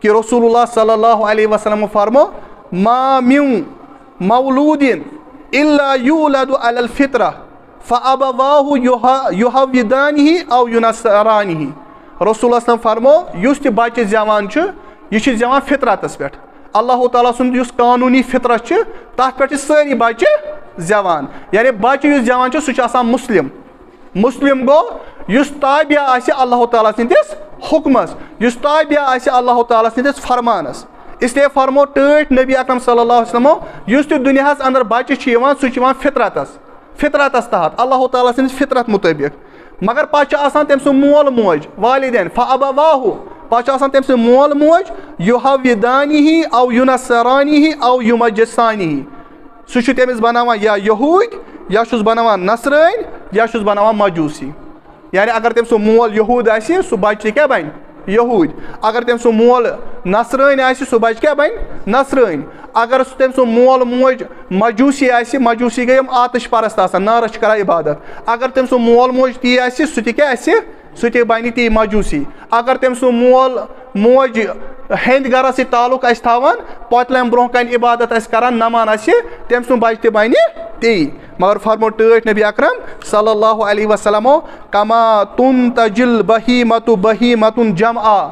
Speaker 1: کہِ رسول اللہ صلی اللہ علیہ وسلم فرمو ما من مولود الا یولد علی الفطرہ فابواہ یحودانہ او ینصرانہ رسول اللہ صلی اللہ علیہ وسلم فرمو یُس تہِ بچہِ زیوان چھُ یہ زیوان فطرتس پہ اللہ تعالیٰ سُنٛد یُس قانوٗنی فطرت چھِ تَتھ پٮ۪ٹھ چھِ سٲری بَچہِ زیوان یعنی بَچہِ یُس زیوان چھُ سُہ چھُ آسان مُسلِم گوٚو یُس تابع آسہِ اللہ تعالیٰ سٕنٛدِس حُکمس یُس تابع آسہِ اللہ تعالیٰ سٕنٛدِس فرمانس اسلیے فرمو ٹٲٹھۍ نبی اکرم صلی اللہ علیہ وسلمو یُس تہِ دُنیاہس انٛدر بَچہِ چھُ یِوان سُہ چھُ یِوان فطرتس تحت اللہ تعالیٰ سٕنٛدِس فطرت مُطٲبِق مگر پتہٕ چھُ آسان تٔمۍ سُنٛد مول موج والدین فأبواہُ پتہٕ چھُ آسان تٔمۍ سُنٛد مول موج یُحوِدانِہی او یُنصرانِہی او یُمجِسانِہی سُہ چھُ تٔمِس بناوان یا یہوٗدۍ یا چھُس بناوان نصرٲنۍ یا چھُس بناوان مجوٗسی یعنی اگر تٔمۍ سُنٛد مول یہوٗد آسہِ سُہ بچہِ تہِ کیٛاہ بنہِ یہوٗدۍ اگر تٔمۍ سُنٛد مول نصرٲنۍ آسہِ سُہ بچہِ کیٛاہ بنہِ نصرٲنۍ اگر تٔمۍ سُنٛد مول موج مجوٗسی آسہِ مجوٗسی گٔے یِم آتش پرست آسان نارس چھِ کران عبادت اگر تٔمۍ سُنٛد مول موج تی آسہِ سُہ تہِ کیٛاہ آسہِ سُہ تہِ بنہِ تی مجوٗسی اگر تٔمۍ سُنٛد مول موج ہیٚنٛدۍ گرس سۭتۍ تعلق آسہِ تھاوان پۄتلٮ۪ن برونٛہہ کنہِ عبادت آسہِ کران نمان آسہِ تٔمۍ سُنٛد بچہِ تہِ بنہِ تی مگر فرمو ٹٲٹھۍ نبی اکرم صلی اللہ علیہ وسلمو کما تُنتجل بہیمتُ بہیمتُن جمعا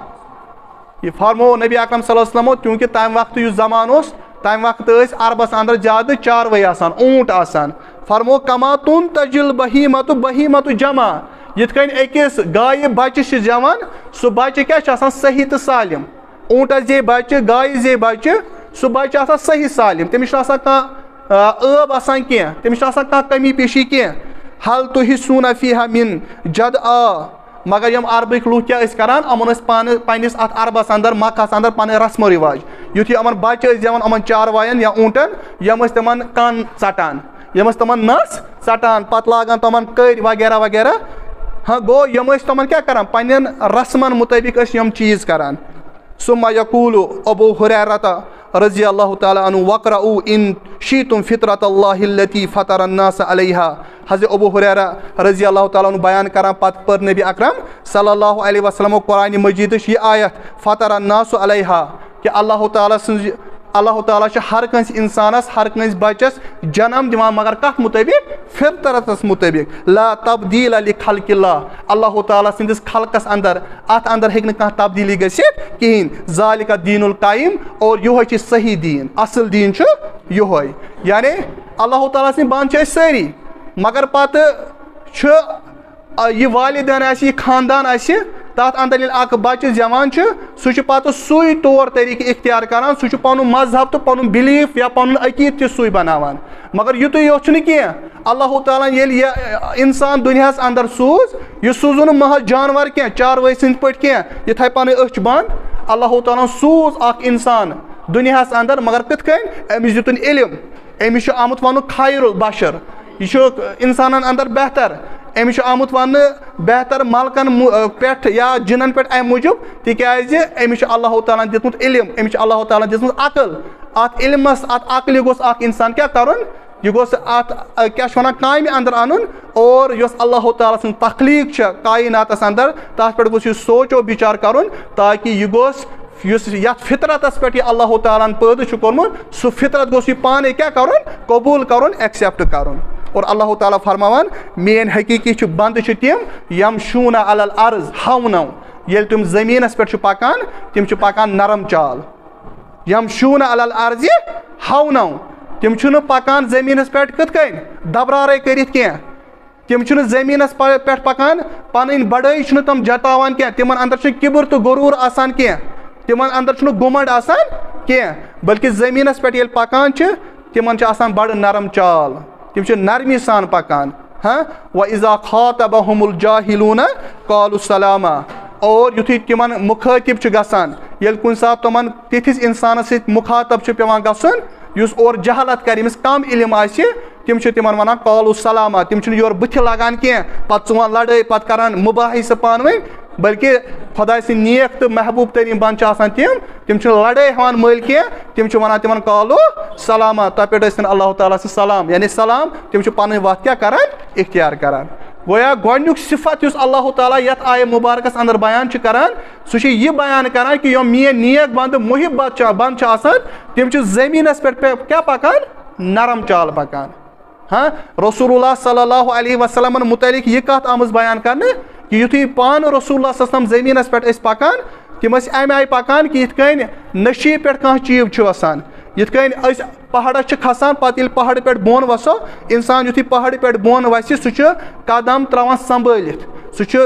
Speaker 1: یہ فرمو نبی اکرم صلی اللہ علیہ وسلمو کیونکہ تمہِ وقتہٕ یُس زمانہٕ اوس تمہِ وقتہٕ ٲسۍ عربس انٛدر زیادٕ چاروٲے آسان اوٗنٹ آسان فرمو کما تُنتجل بہیمتُ بہیمتُ جمع یِتھ کٔنۍ أکِس گایہِ بچہِ چھِ زٮ۪وان سُہ بچہِ کیٛاہ چھُ آسان صحیح تہٕ سالم اوٗنٹس زے بچہِ گایہِ زے بچہِ سُہ بچہِ آسان صحیح سالم تٔمِس چھُنہٕ آسان کانٛہہ ٲب آسان کینٛہہ تٔمِس چھُنہٕ آسان کانٛہہ کمی پیشی کینٛہہ حل تُحِسوٗنَ فیٖہا مِن جد مگر یِم عربٕکۍ لُکھ کیٛاہ ٲسۍ کران یِمن ٲسۍ پانہٕ پننِس اتھ عربس انٛدر مکہس انٛدر پنٕنۍ رسمو رِواج یُتھُے یِمن بچہِ ٲسۍ دِوان یِمن چاروایَن یا اوٗنٹن یِم ٲسۍ تِمن کن ژٹان یِم ٲسۍ تِمن نس ژٹان پتہٕ لاگان تِمن کٔرۍ وغیرہ وغیرہ گوٚو یِم ٲسۍ تِمن کیٛاہ کران پننٮ۪ن رسمن مُطٲبق ٲسۍ یِم چیٖز کران ثم یقول ابو ہریرہ رضی اللہ تعالیٰ عنہ وقرؤ ان شئتم فطرۃ اللہ التي فطر الناس علیہا حضرت ابو ہریرہ رضی اللہ تعالیٰ عنہ بیان کران پتہٕ پٔر نبی اکرم صلی اللہ علیہ وسلمو قرآنِ مجیدٕچ یہِ آیت فطر الناس علیہا کہِ اللہ تعالیٰ سٕنٛز اللہ تعالیٰ چھُ ہر کٲنٛسہِ انسانس ہر کٲنٛسہِ بچس جنم دِوان مگر کتھ مُطٲبق فطرتس مُطٲبق لا تبدیٖل لخلق اللہ اللہ تعالیٰ سٕنٛدِس خلقس انٛدر اتھ انٛدر ہیٚکہِ نہٕ کانٛہہ تبدیٖلی گٔژھِتھ کہیٖنۍ ذالِکَ دیٖن القیم اور یِہوے چھُ صحیح دیٖن اصل دیٖن چھُ یِہوے یعنی اللہ تعالیٰ سٕنٛدۍ بنٛد چھِ أسۍ سٲری مگر پتہٕ چھُ یہِ والدین آسہِ یہِ خاندان آسہِ تتھ انٛدر ییٚلہِ اکھ بچہِ زٮ۪وان چھُ سُہ چھُ پتہٕ سُے طور طٔریٖقہٕ اختیار کران سُہ چھُ پنُن مذہب تہٕ پنُن بِلیٖف یا پنُن عقیٖدٕ تہِ سُے بناوان مگر یُتُے یوت چھُنہٕ کینٛہہ اللہ تعالیٰ ییٚلہِ یہِ انسان دُنیاہس انٛدر سوٗز یہِ سوٗزُن نہٕ محض جانور کینٛہہ چاروٲے سٕنٛدۍ پٲٹھۍ کینٛہہ یہِ تھایہِ پنٕنۍ أچھ بنٛد اللہ تعالیٰ سوٗز اکھ انسان دُنیاہس انٛدر مگر کِتھ کٔنۍ أمِس دِتُن علم أمِس چھُ آمُت ونُن خیر البشر یہِ چھُ انسانن انٛدر بہتر أمِس چھُ آمُت وننہٕ بہتر ملکن پٮ۪ٹھ یا جِنن پٮ۪ٹھ امہِ موٗجوٗب تِکیٛازِ أمِس چھُ اللہ تعالیٰ ہن دیُتمُت علم أمِس چھُ اللہ تعالیٰ ہن دِژمٕژ عقل اتھ علمس اتھ عقلہِ گوٚژھ اکھ انسان کیٛاہ کرُن یہِ گوٚژھ اتھ کیٛاہ چھِ ونان کامہِ انٛدر انُن اور یۄس اللہ تعالیٰ سٕنٛز تخلیٖق چھےٚ کایناتس انٛدر تتھ پٮ۪ٹھ گوٚژھ یہِ سونٛچو بِچار کرُن تاکہِ یہِ گوٚژھ یُس یتھ فطرتس پٮ۪ٹھ یہِ اللہ تعالیٰ ہن پٲدٕ چھُ کوٚرمُت سُہ فطرت گوٚژھ یہِ پانے کیٛاہ کرُن قبوٗل کرُن ایٚکسیپٹ کرُن اور اللہ تعالیٰ فرماوان میٲنۍ حقیٖقی چھِ بنٛدٕ چھِ تِم یمشوٗنہ علی الارض ہونا ییٚلہِ تِم زٔمیٖنس پٮ۪ٹھ چھِ پکان تِم چھِ پکان نرم چال یمشوٗنہ علی الارض ہونا تِم چھِنہٕ پکان زٔمیٖنس پٮ۪ٹھ کِتھ کٔنۍ دبرارے کٔرِتھ کینٛہہ تِم چھِنہٕ زٔمیٖنس پٮ۪ٹھ پکان پنٕنۍ بڑٲے چھِنہٕ تِم جتاوان کینٛہہ تِمن انٛدر چھُ کِبُر تہٕ غرور آسان کینٛہہ تِمن انٛدر چھُنہٕ گُمنڈ آسان کینٛہہ بلکہِ زٔمیٖنس پٮ۪ٹھ ییٚلہِ پکان چھِ تِمن چھِ آسان بڑٕ نرم چال تِم چھِ نرمی سان پکان وَإِذَا خَاطَبَهُمُ الْجَاهِلُونَ قَالُوا سَلَامًا اور یُتھُے تِمن مُخٲطِب چھُ گژھان ییٚلہِ کُنہِ ساتہٕ تِمن تِتھِس انسانس سۭتۍ مُخاطب چھُ پیٚوان گژھُن یُس اورٕ جہالت کرِ ییٚمِس کم علم آسہِ تِم چھِ تِمن ونان قالوا سَلامًا تِم چھِنہٕ یورٕ بٕتھِ لگان کینٛہہ پتہٕ ژٕ وَن لڑٲے پتہٕ کران مُباحثہٕ پانہٕ ؤنۍ بلکہِ خۄداے سٕنٛدۍ نیک تہٕ محبوٗب تریٖن بنٛد چھِ آسان تِم چھِنہٕ لڑٲے ہٮ۪وان مٔلۍ کینٛہہ تِم چھِ ونان تِمن قالوا سَلامًا تۄہہِ پٮ۪ٹھ ٲسِن اللہ تعالیٰ سٕنٛز سلام یعنی سلام تِم چھِ پنٕنۍ وتھ کیٛاہ کران اختیار کران گویا گۄڈنیُک صفت یُس اللہ تعالیٰ یتھ آیہِ مُبارکس انٛدر بیان چھُ کران سُہ چھُ یہِ بیان کران کہِ یِم میٲنۍ نیک بنٛدٕ محب بنٛد چھِ آسان تِم چھِ زٔمیٖنس پٮ۪ٹھ کیٛاہ پکان نرم چال پکان رسول اللہ صلی اللہ علیہ وسلمن متعلق یہِ کتھ آمٕژ بیان کرنہٕ کہِ یُتھُے پانہٕ رسول اللہ صلی اللہ علیہ وسلم زٔمیٖنس پٮ۪ٹھ ٲسۍ پکان تم امہِ آیہِ پکان کہ یِتھ کٔنۍ نشیٖب پٮ۪ٹھ کانٛہہ چیٖز چھُ وسان یِتھ کٔنۍ أسۍ پہاڑس چھِ کھسان پتہٕ ییٚلہِ پہاڑٕ پٮ۪ٹھ بۄن وسو انسان یُتھُے پہاڑٕ پٮ۪ٹھ بۄن وسہِ سُہ چھُ قدم تراوان سنبھٲلِتھ سُہ چھُ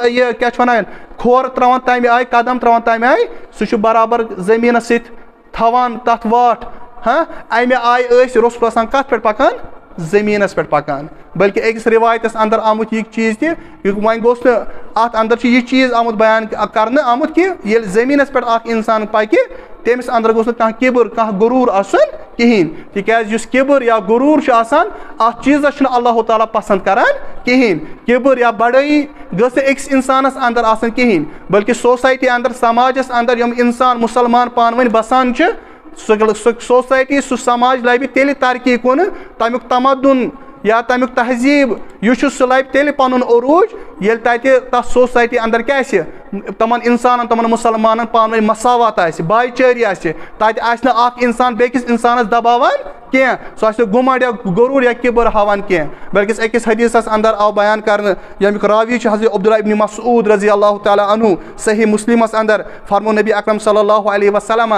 Speaker 1: یہِ کیاہ چھِ وَنان کھۄر تراوان تمہِ آیہِ قدم تراوان تمہِ آیہِ سُہ چھُ برابر زٔمیٖنس سۭتۍ تھاوان تتھ واٹھ امہِ آیہِ ٲسۍ رسول آسان کتھ پٮ۪ٹھ پکان زٔمیٖنس پٮ۪ٹھ پکان بلکہِ أکِس رِوایتس انٛدر آمُت یہِ چیٖز تہِ وۄنۍ گوٚژھ نہٕ اتھ انٛدر چھُ یہِ چیٖز آمُت بیان کرنہٕ آمُت کہِ ییٚلہِ زٔمیٖنس پٮ۪ٹھ اکھ انسان پکہِ تٔمِس انٛدر گوٚژھ نہٕ کانٛہہ کِبُر کانٛہہ غرور آسُن کِہیٖنۍ تِکیازِ یُس کِبُر یا غرور چھُ آسان اتھ چیٖزس چھُنہٕ اللہ تعالیٰ پسنٛد کران کِہیٖنۍ کِبُر یا بڑٲیی گٔژھ نہٕ أکِس انسانس انٛدر آسٕنۍ کِہیٖنۍ بلکہِ سوسایٹی انٛدر سماجس انٛدر یِم انسان مُسلمان پانہٕ ؤنۍ بسان چھِ سُہ سوسایٹی سُہ سماج لبہِ تیٚلہِ ترقی کُن تمیُک تمدُن یا تمیُک تہذیٖب یُس چھُ سُہ لبہِ تیٚلہِ پنُن عروٗج ییٚلہِ تتہِ تتھ سوسایٹی انٛدر کیٛاہ آسہِ تمن انسانن تمن مُسلمانن پانہٕ ؤنۍ مساوات آسہِ بایی چٲری آسہِ تتہِ آسہِ نہٕ اکھ انسان بیٚکِس انسانس دباوان کینٛہہ سُہ آسہِ نہٕ گُمنٛڈ یا غروٗر یا کِبُر ہاوان کینٛہہ بلکہِ أکِس حدیٖثس انٛدر آو بیان کرنہٕ ییٚمیُک راوی چھُ حضرت عبداللہ ابن مسعوٗد رضی اللہ تعالیٰ عنہ صحیح مسلمس انٛدر فرمو نبی اکرم صلی اللہ علیہ وسلم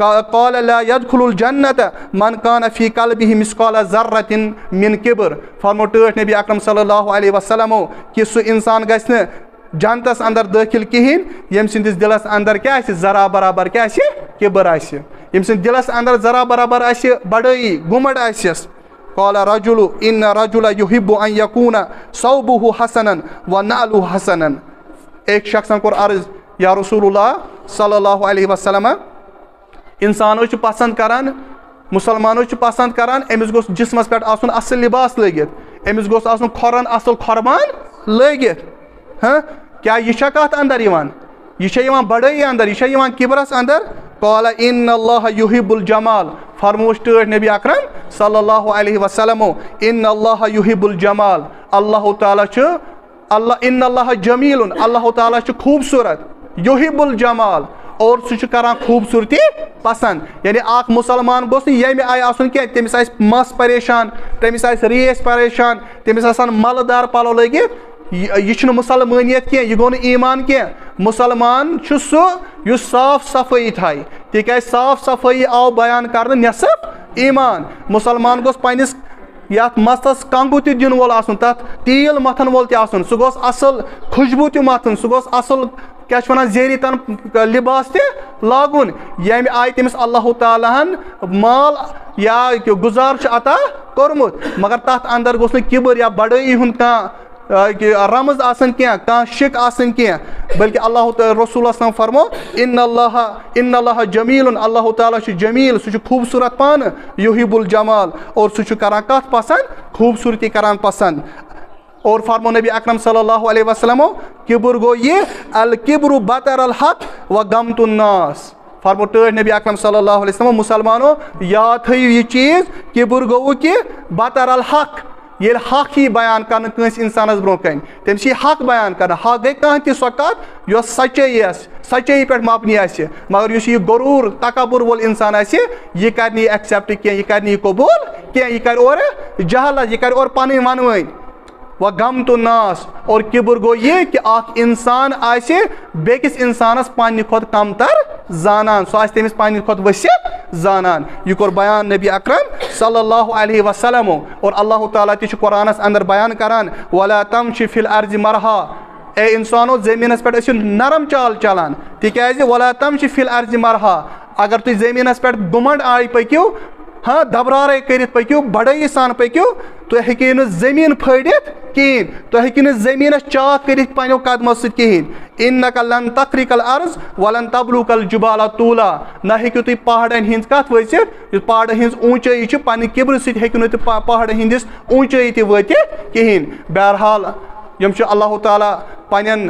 Speaker 1: قال لا يدخل الجنة من كان في قلبه مثقال ذرة من كبر فرمو ٹٲٹھ نبی اکرم صلی اللہ علیہ وسلمو کہ سُہ انسان گژھِ نہٕ جنتس انٛدر دٲخل کِہیٖنۍ ییٚمہِ سٕنٛدِس دِلس انٛدر کیٛاہ آسہِ ذرا برابر کیٛاہ آسہِ کِبر آسہِ ییٚمہِ سٕنٛدِس دِلس انٛدر ذرا برابر آسہِ بڑٲیی گُمنٛڈ آسٮ۪س قال رجل ان رجل يحب ان يكون ثوبه حسنا ونعله حسنا ایک شخصن کوٚر عرض یا رسول اللہ صلی اللہ علیہ وسلم انسان حظ چھُ پسنٛد کران مُسلمان حظ چھُ پسنٛد کران أمِس گوٚژھ جسمس پٮ۪ٹھ آسُن اصٕل لباس لٲگِتھ أمِس گوٚژھ آسُن کھۄرن اصٕل کھۄربان لٲگِتھ کیٛاہ یہِ چھا کتھ انٛدر یِوان یہِ چھا یِوان بڑٲیی انٛدر یہِ چھا یِوان کِبرس انٛدر قال ان اللہ يحب الجمال فرمووُس ٹٲٹھ نبی اکرم صلی اللہ علیہ وسلمو ان اللہ يحب الجمال اللہ تعالیٰ چھُ ان اللہ جمیٖل اللہ تعالیٰ چھُ خوٗبصوٗرت يحب الجمال اور سُہ چھُ کران خوٗبصوٗرتی پسنٛد یعنی اکھ مُسلمان گوٚژھ نہٕ ییٚمہِ آیہِ آسُن کینٛہہ تٔمِس آسہِ مس پریشان تٔمِس آسہِ ریس پریشان تٔمِس آسن ملہٕ دار پلو لٲگِتھ یہِ چھُنہٕ مُسلمٲنیت کینٛہہ یہِ گوٚو نہٕ ایٖمان کینٛہہ مُسلمان چھُ سُہ یُس صاف صفٲیی تھایہِ تِکیازِ صاف صفٲیی آو بیان کرنہٕ نٮ۪صف ایٖمان مُسلمان گوٚژھ پننِس یتھ مستس کنگوٗ تہِ دِنہٕ وول آسُن تتھ تیٖل متھن وول تہِ آسُن سُہ گوٚژھ اصٕل خوشبوٗ تہِ متھُن سُہ گوٚژھ اصٕل کیٛاہ چھِ ونان زیٖرِ تن لباس تہِ لاگُن ییٚمہِ آیہِ تٔمِس اللہ تعالیٰ ہن مال یا گُزار چھُ عطا کوٚرمُت مگر تتھ انٛدر گوٚژھ نہٕ کِبُر یا بڑٲیی ہُنٛد کانٛہہ رمز آسٕنۍ کینٛہہ کانٛہہ شِک آسٕنۍ کینٛہہ بلکہِ اللہ رسول اسلام فرمو ان اللہ جمیٖل اللہ تعالیٰ چھُ جمیٖل سُہ چھُ خوٗبصوٗرت پانہٕ يحب الجمال اور سُہ چھُ کران کتھ پسنٛد خوٗبصوٗرتی کران پسنٛد اور فرمو نبی اکرم صلی اللہ علیہ وسلمو کِبُر گوٚو یہِ الکبر بطر الحق و غمت الناس فرمو ٹٲٹھ نبی اکرم صلی اللہ علیہ وسلم مُسلمانو یاد تھٲیِو یہِ چیٖز کِبُر گوٚو کہِ بطر الحق ییٚلہِ حق یی بیان کرنہٕ کٲنٛسہِ انسانس برونٛہہ کنہِ تٔمِس یی حق بیان کرنہٕ حق گٔے کانٛہہ تہِ سۄ کتھ یۄس سچٲیی آسہِ سچٲیی پٮ۪ٹھ مبنی آسہِ مگر یُس یہِ غروٗر تکبر وول انسان آسہِ یہِ کرِ نہٕ یہِ ایکسیپٹ کینٛہہ یہِ کرِ نہٕ یہِ قبوٗل کینٛہہ یہِ کرِ اورٕ جہالت یہِ کرِ اورٕ پنٕنۍ ونوٲنۍ و غمت الناس اور کِبُر گوٚو یہِ کہِ اکھ انسان آسہِ بیٚکِس انسانس پننہِ کھۄتہٕ کمتر زانان سُہ آسہِ تٔمِس پننہِ کھۄتہٕ ؤسِتھ زانان یہِ کوٚر بیان نبی اکرم صلی اللہ علیہ وسلمو اور اللہ تعالیٰ تہِ چھُ قرآنس انٛدر بیان کران ولا تمشِ فی الارض مرحا اے انسانو زٔمیٖنس پٮ۪ٹھ ٲسِو نرم چال چلان تِکیازِ ولا تمشِ فی الارض مرحا اگر تُہۍ زٔمیٖنس پٮ۪ٹھ گُمنٛڈ آیہِ پٔکِو دبرارے کٔرِتھ پٔکِو بڑٲیی سان پٔکِو تُہۍ ہیٚکِو نہٕ زٔمیٖن پھٲڑِتھ کِہیٖنۍ تُہۍ ہیٚکِو نہٕ زٔمیٖنس چاک کٔرِتھ پننیو قدمو سۭتۍ کِہیٖنۍ انک لن تخرق الارض ولن تبلغ الجبال طولا نہ ہیٚکِو تُہۍ پہاڑن ہِنٛز کتھ ؤسِتھ یُس پہاڑن ہِنٛز اونچٲیی چھِ پننہِ کِبرٕ سۭتۍ ہیٚکِو نہٕ تُہۍ پہاڑن ہِنٛدِس اونچٲیی تہِ وٲتِتھ کِہیٖنۍ بہرحال یِم چھِ اللہ تعالیٰ پننٮ۪ن